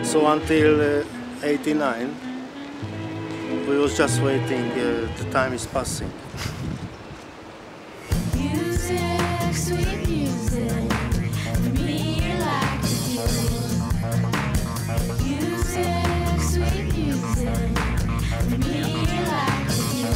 So until 89, we was just waiting, the time is passing. Music, sweet music, for me you like to do. Music, sweet music, for me you like to do.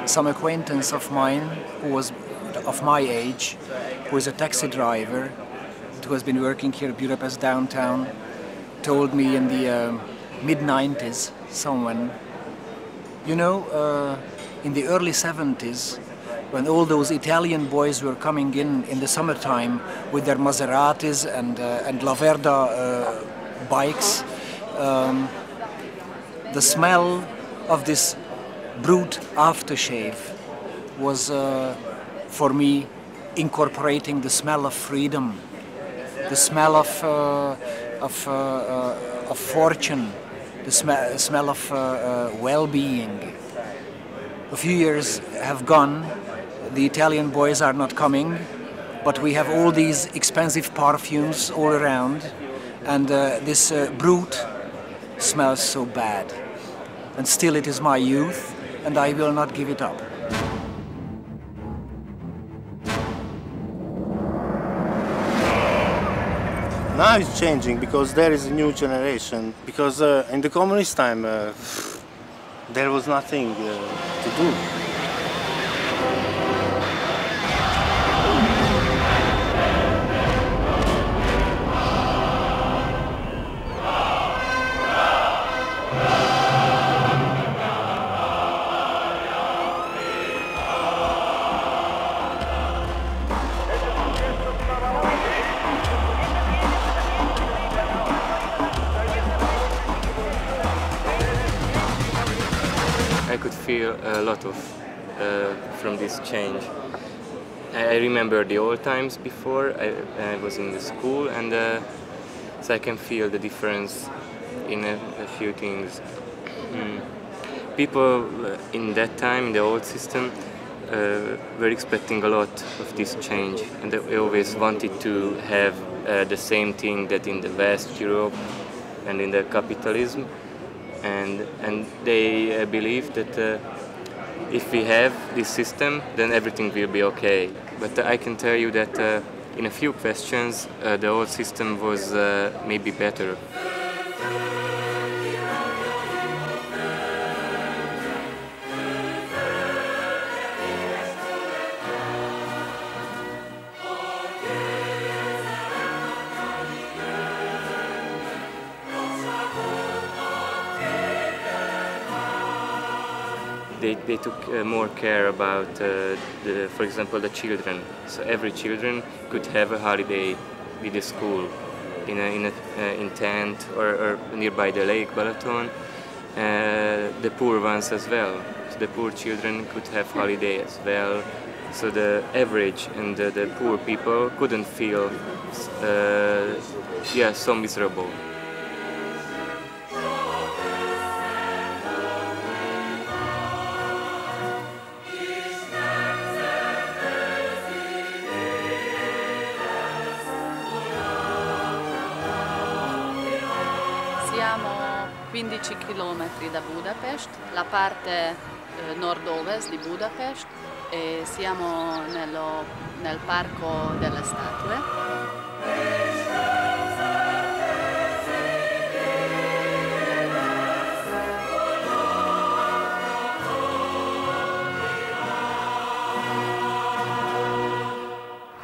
Some acquaintance of mine who was of my age, who is a taxi driver, who has been working here at Budapest downtown, told me in the mid-90s, someone, you know, in the early 70s, when all those Italian boys were coming in the summertime with their Maseratis and Laverda bikes, the smell of this brute aftershave was for me incorporating the smell of freedom, the smell of fortune, the smell of well-being. A few years have gone, the Italian boys are not coming, but we have all these expensive perfumes all around, and this brute smells so bad. And still it is my youth, and I will not give it up. Now it's changing because there is a new generation. Because in the communist time, there was nothing to do. I could feel a lot of from this change. I remember the old times before I was in the school, and so I can feel the difference in a few things. People in that time, in the old system, were expecting a lot of this change, and they always wanted to have the same thing that in the West Europe and in the capitalism. And they believe that if we have this system, then everything will be okay. But I can tell you that in a few questions, the old system was maybe better. They took more care about, for example, the children. So every children could have a holiday with the school in tent or nearby the lake Balaton. The poor ones as well. So the poor children could have holiday as well. So the average and the poor people couldn't feel so miserable. Siamo 15 km da Budapest, la parte nord-ovest di Budapest, e siamo nel parco delle statue.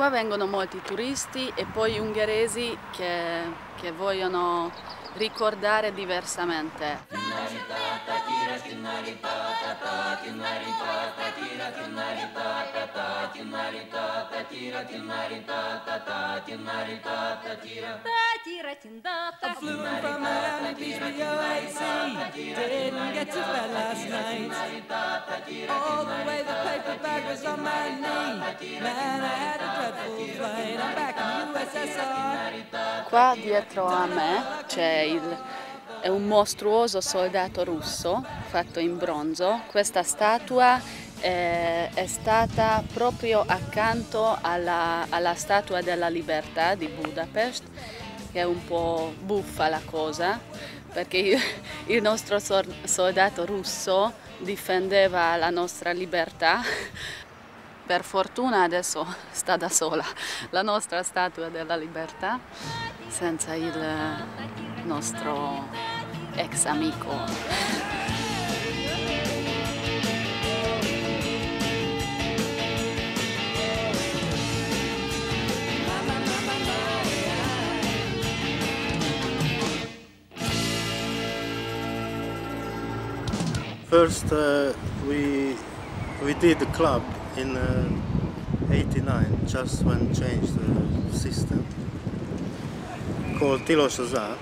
Qua vengono molti turisti e poi ungheresi che vogliono ricordare diversamente. I flew in from Miami Beach with your AC. Didn't get to bed last night. All the way the paper bag was on my knee. Man, I had a dreadful flight. I'm back in USSR. Qua dietro a me è un mostruoso soldato russo fatto in bronzo. Questa statua è stata proprio accanto alla Statua della Libertà di Budapest, che è un po' buffa la cosa, perché il nostro soldato russo difendeva la nostra libertà. Per fortuna adesso sta da sola la nostra Statua della Libertà, senza il nostro ex amico. First, we did the club in '89, just when changed the system, called Tiloshaza.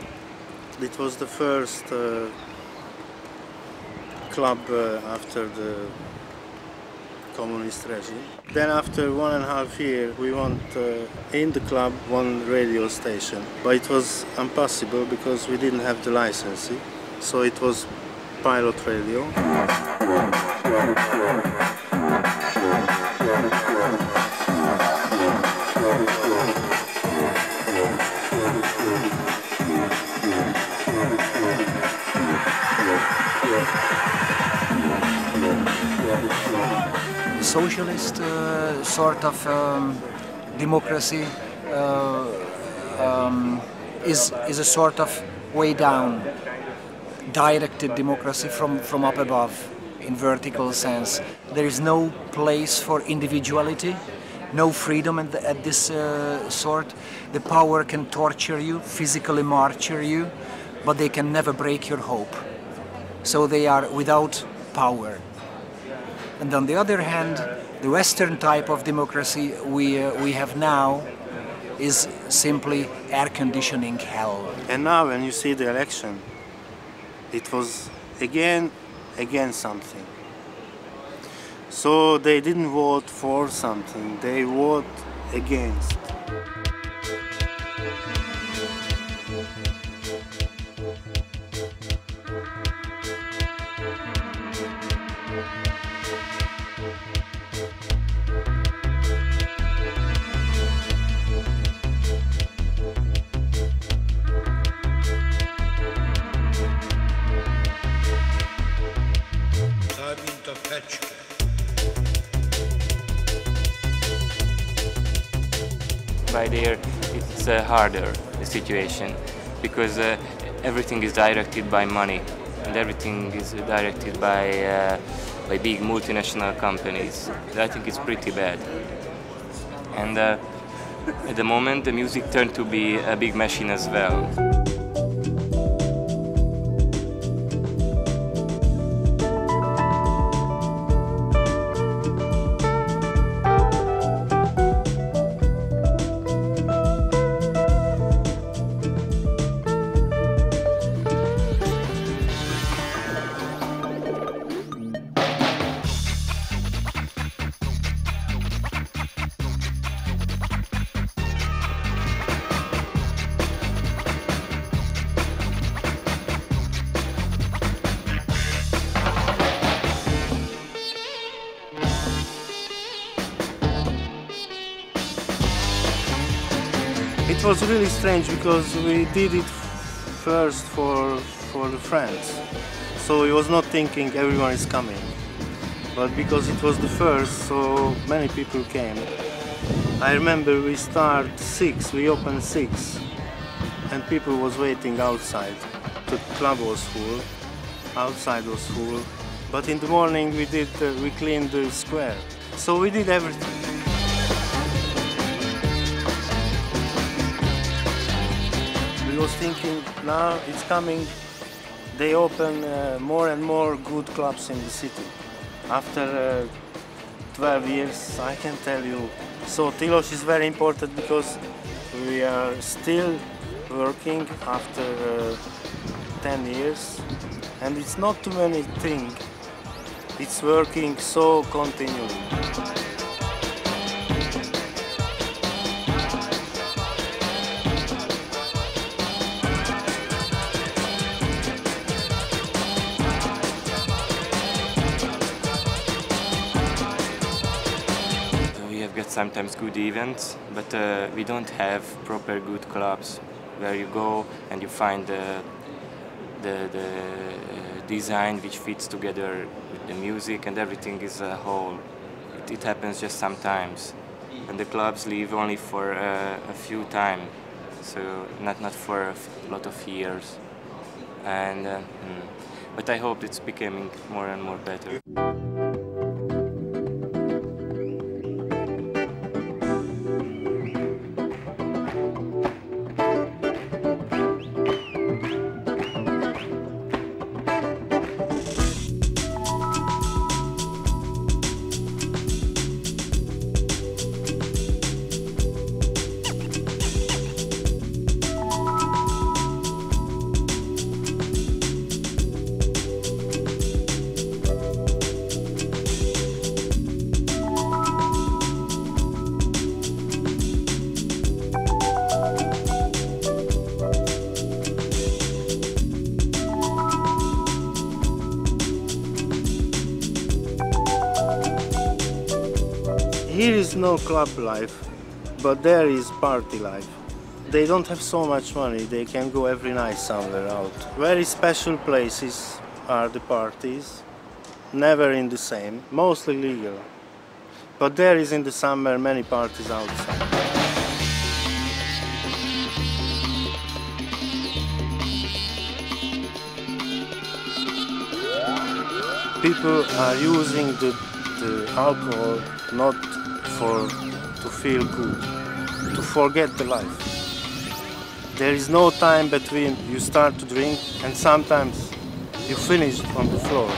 It was the first club after the communist regime. Then after 1.5 years we want in the club one radio station, but it was impossible because we didn't have the license, so it was pilot radio. Socialist sort of democracy is a sort of way down, directed democracy from up above, in vertical sense. There is no place for individuality, no freedom at this sort. The power can torture you, physically martyr you, but they can never break your hope. So they are without power. And on the other hand, the Western type of democracy we have now is simply air conditioning hell. And now when you see the election, it was again something. So they didn't vote for something, they vote against. By there, it's harder, the situation, because everything is directed by money, and everything is directed by big multinational companies. I think it's pretty bad. And at the moment, the music turned to be a big machine as well. It was really strange because we did it first for the friends, so he was not thinking everyone is coming, but because it was the first, so many people came. I remember we opened 6, and people was waiting outside. The club was full, outside was full, but in the morning we cleaned the square, so we did everything. was thinking, now it's coming, they open more and more good clubs in the city. After 12 years, I can tell you. So Tilos is very important because we are still working after 10 years, and it's not too many things. It's working so continually. We have got sometimes good events, but we don't have proper good clubs where you go and you find the design which fits together with the music and everything is a whole. It happens just sometimes, and the clubs live only for a few time, so not for a lot of years. And but I hope it's becoming more and more better. Here is no club life, but there is party life. They don't have so much money, they can go every night somewhere out. Very special places are the parties, never in the same, mostly legal. But there is in the summer many parties outside. People are using the alcohol not to feel good, to forget the life. There is no time between you start to drink and sometimes you finish on the floor.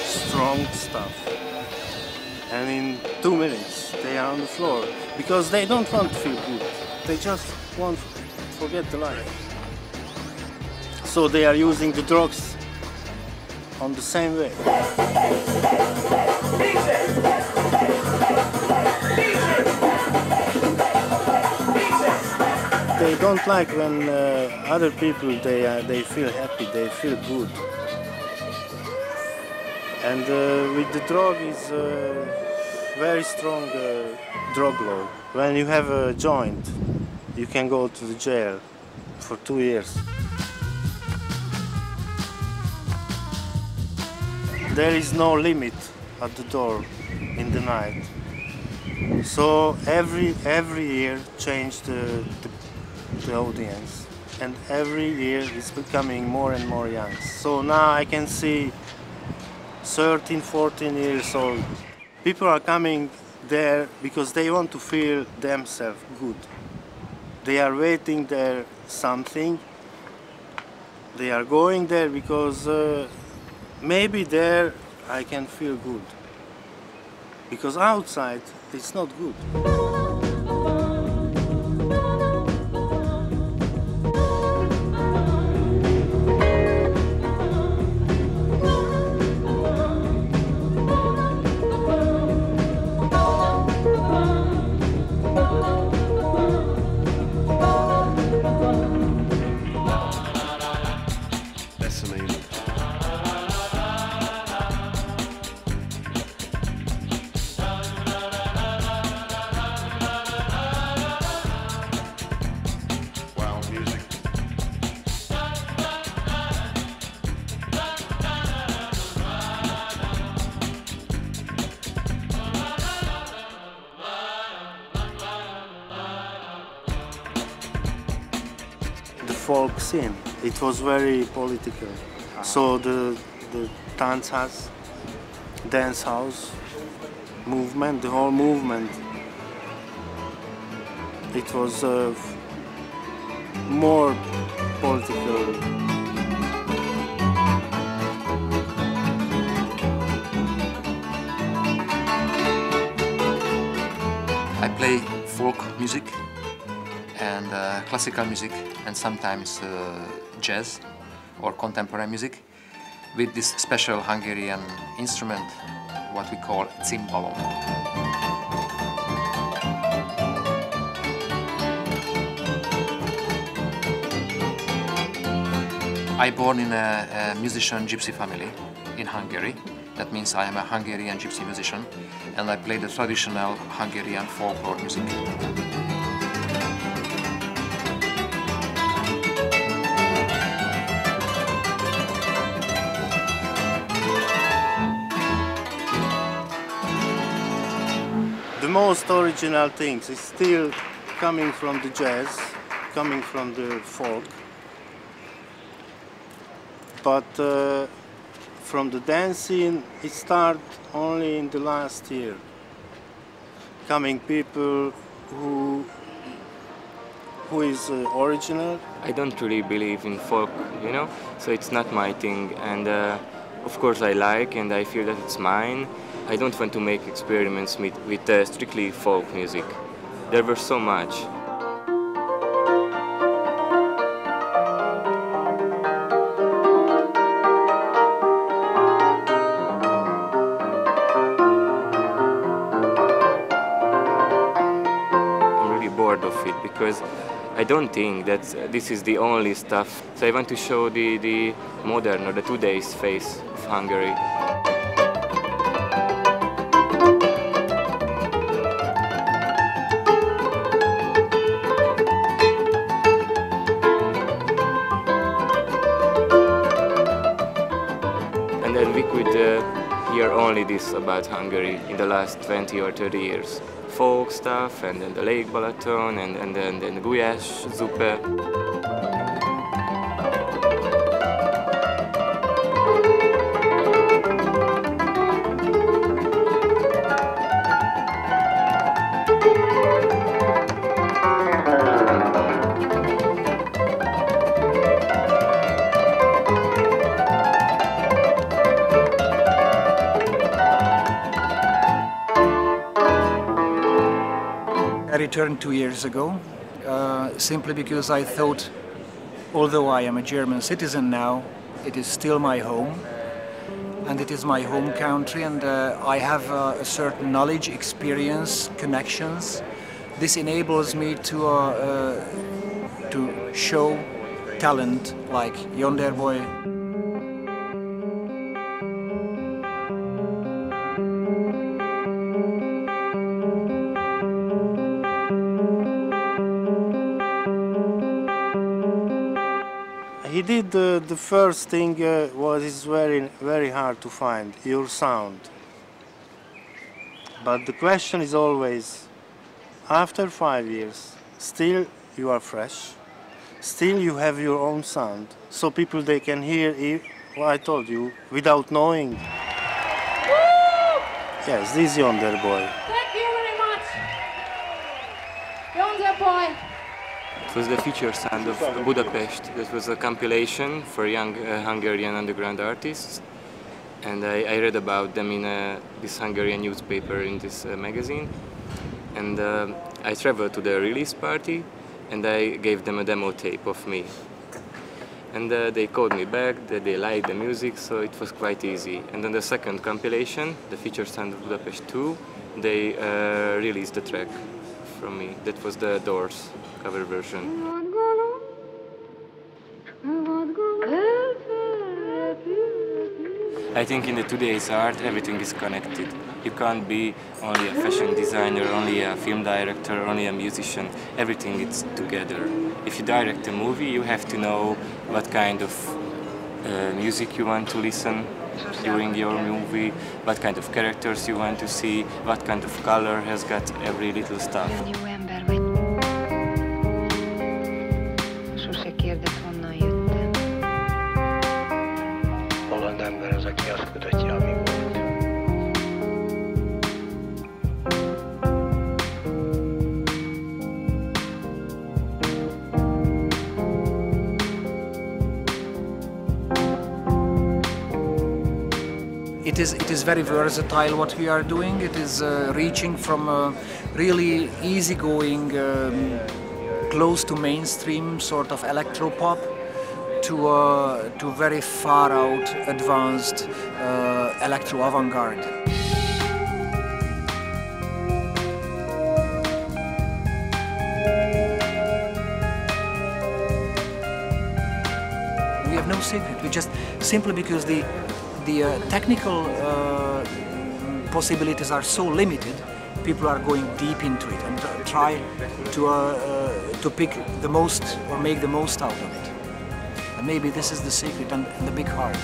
Strong stuff. And in 2 minutes they are on the floor because they don't want to feel good. They just want to forget the life. So they are using the drugs on the same way. They don't like when other people they feel happy, they feel good. And with the drug is very strong drug law. When you have a joint, you can go to the jail for 2 years. There is no limit at the door in the night. So every year change the audience, and every year it's becoming more and more young. So now I can see 13, 14 years old. People are coming there because they want to feel themselves good. They are waiting there something. They are going there because maybe there I can feel good. Because outside it's not good. Folk scene. It was very political. So the dance house movement, the whole movement, it was more political. I play folk music and classical music and sometimes jazz or contemporary music with this special Hungarian instrument, what we call cimbalom. I born in a musician gypsy family in Hungary. That means I am a Hungarian gypsy musician and I play the traditional Hungarian folklore music. The most original things is still coming from the jazz, coming from the folk, but from the dancing it started only in the last year. Coming people who is original. I don't really believe in folk, you know, so it's not my thing, and of course I like and I feel that it's mine. I don't want to make experiments with strictly folk music. There were so much. I'm really bored of it because I don't think that this is the only stuff. So I want to show the modern or the today's face of Hungary. And then we could hear only this about Hungary in the last 20 or 30 years. Folk stuff, and then the Lake Balaton, and then the gulyás zupe. I returned 2 years ago, simply because I thought, although I am a German citizen now, it is still my home, and it is my home country, and I have a certain knowledge, experience, connections. This enables me to show talent like Yonderboi. He did the first thing is very hard to find, your sound. But the question is always, after 5 years, still you are fresh, still you have your own sound, so people they can hear what I told you without knowing. Woo! Yes, this is Yonderboi. Thank you very much, Yonderboi. It was the feature sound of Budapest. That was a compilation for young Hungarian underground artists, and I read about them in this Hungarian newspaper, in this magazine. And I traveled to the release party, and I gave them a demo tape of me. And they called me back that they liked the music, so it was quite easy. And then the second compilation, the feature sound of Budapest 2, they released the track from me. That was the Doors cover version. I think in the today's art everything is connected. You can't be only a fashion designer, only a film director, only a musician. Everything is together. If you direct a movie, you have to know what kind of music you want to listen during your movie, what kind of characters you want to see, what kind of color has got every little stuff. Sose kérdez, honnan jöttem. it is very versatile what we are doing. It is reaching from a really easygoing, close to mainstream sort of electropop to very far out, advanced electro avant-garde. We have no secret. We just simply because the technical possibilities are so limited, people are going deep into it and try to pick the most or make the most out of it. And maybe this is the secret and the big heart.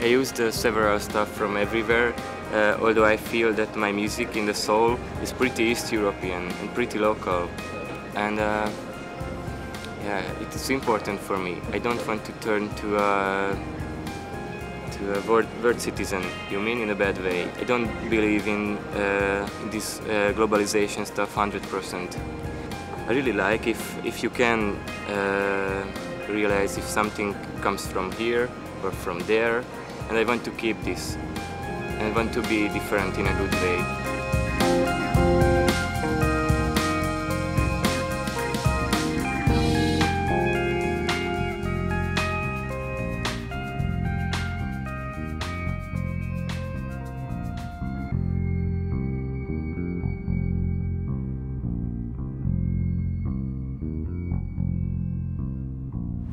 I used several stuff from everywhere, although I feel that my music in the soul is pretty East European and pretty local. And yeah, it is important for me. I don't want to turn to a world citizen, you mean in a bad way. I don't believe in this globalization stuff 100%. I really like if you can realize if something comes from here or from there, and I want to keep this. And I want to be different in a good way.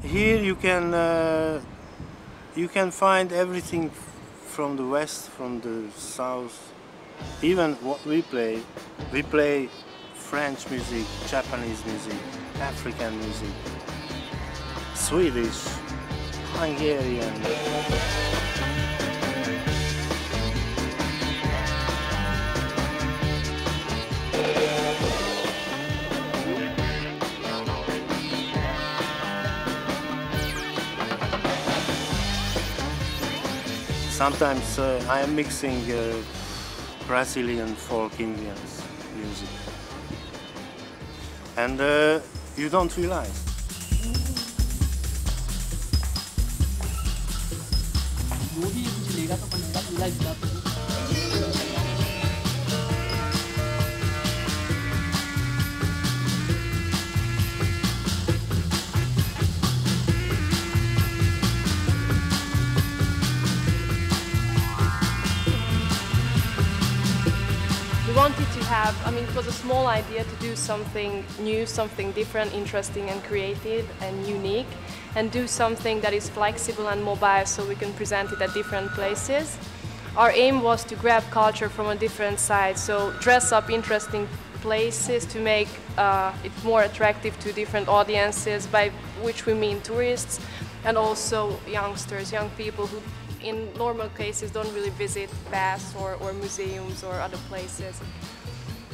Here you can find everything from the west, from the south. Even what we play French music, Japanese music, African music, Swedish, Hungarian. Sometimes I am mixing Brazilian folk Indian music, and you don't realize. Wanted to have, it was a small idea to do something new, something different, interesting and creative and unique, and do something that is flexible and mobile so we can present it at different places. Our aim was to grab culture from a different side, so dress up interesting places to make it more attractive to different audiences, by which we mean tourists and also youngsters, young people who in normal cases don't really visit baths or museums or other places.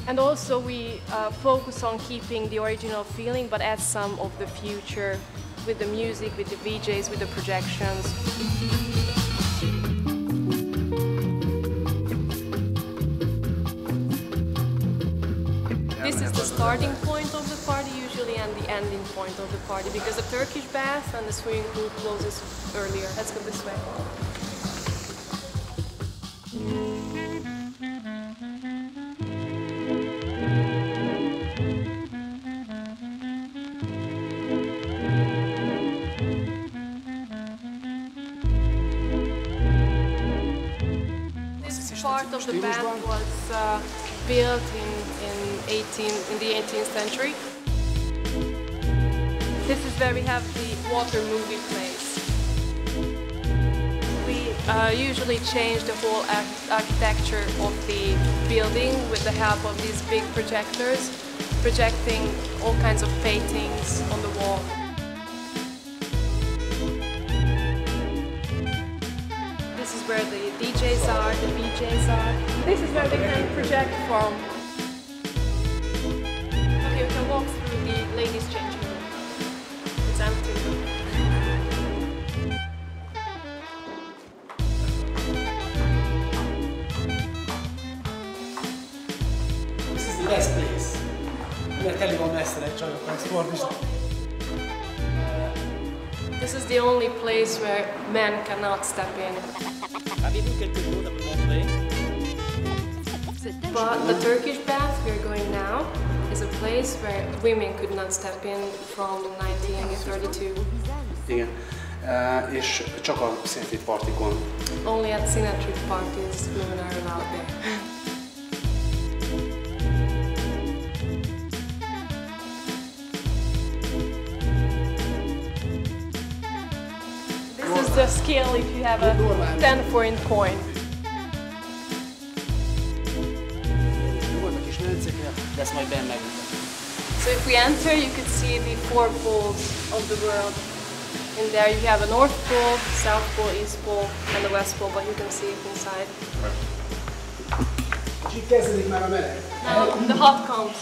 And also we focus on keeping the original feeling but add some of the future with the music, with the VJs, with the projections. This is the starting point of the party usually and the ending point of the party, because the Turkish bath and the swimming pool closes earlier. Let's go this way. This part of the bath was built in the 18th century. This is where we have the water movie place. We usually change the whole architecture of the building with the help of these big projectors, projecting all kinds of paintings on the wall. This is where the DJs are, the VJs are. This is where they can project from. Okay, we can walk through the ladies' changing room. It's empty. This is the best place. Mi kell volna ezt egy csajok, ezt fordítsd. This is the only place where men cannot step in. But the Turkish bath we're going now is a place where women could not step in from 1932. Igen. És csak a Cinetrip partikon. Only at Cinetrip parties women are allowed there. This is the scale if you have a 10 forint coin. So if we enter, you could see the 4 poles of the world. In there you have a North Pole, South Pole, East Pole, and the West Pole, but you can see it inside. Now the hot comes.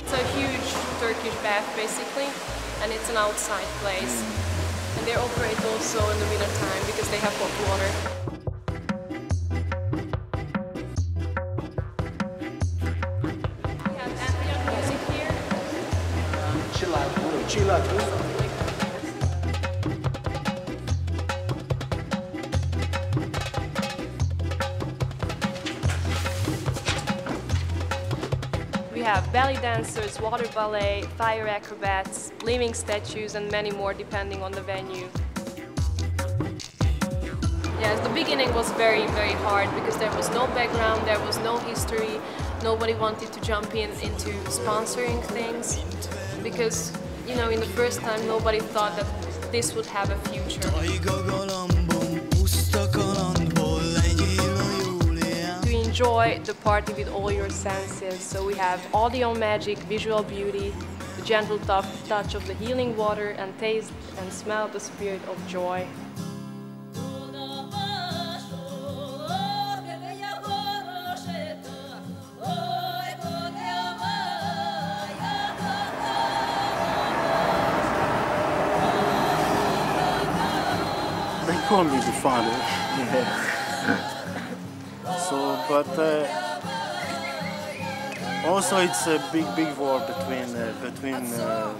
It's a huge Turkish bath basically, and it's an outside place. And they operate also in the winter time because they have hot water. We have ambient music here. Chill out. We have belly dancers, water ballet, fire acrobats, living statues, and many more depending on the venue. Yes, the beginning was very, very hard because there was no background, there was no history, nobody wanted to jump into sponsoring things because, you know, in the first time nobody thought that this would have a future. Enjoy the party with all your senses. So we have audio magic, visual beauty, the gentle touch of the healing water, and taste and smell the spirit of joy. They call me the father. So, but also it's a big war between the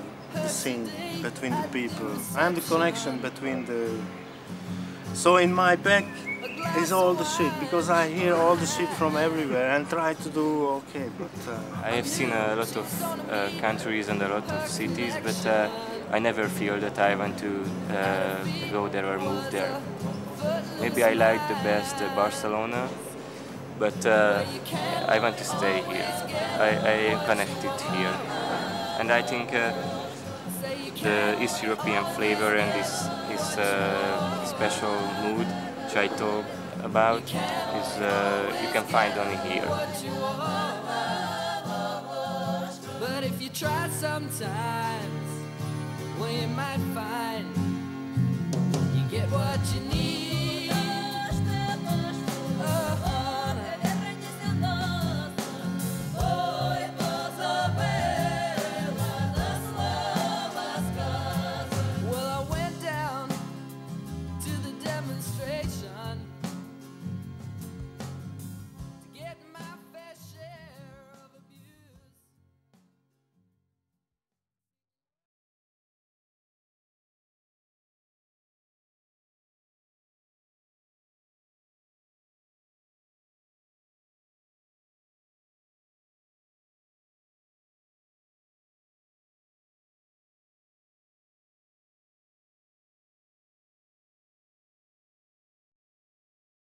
scene, between the people, and the connection between the. So in my back is all the shit because I hear all the shit from everywhere and try to do okay, but. I have seen a lot of countries and a lot of cities, but I never feel that I want to go there or move there. Maybe I like the best Barcelona. But I want to stay here. I am connected here. And I think the East European flavor and this special mood which I talk about is you can find only here. But if you try sometimes, well, you might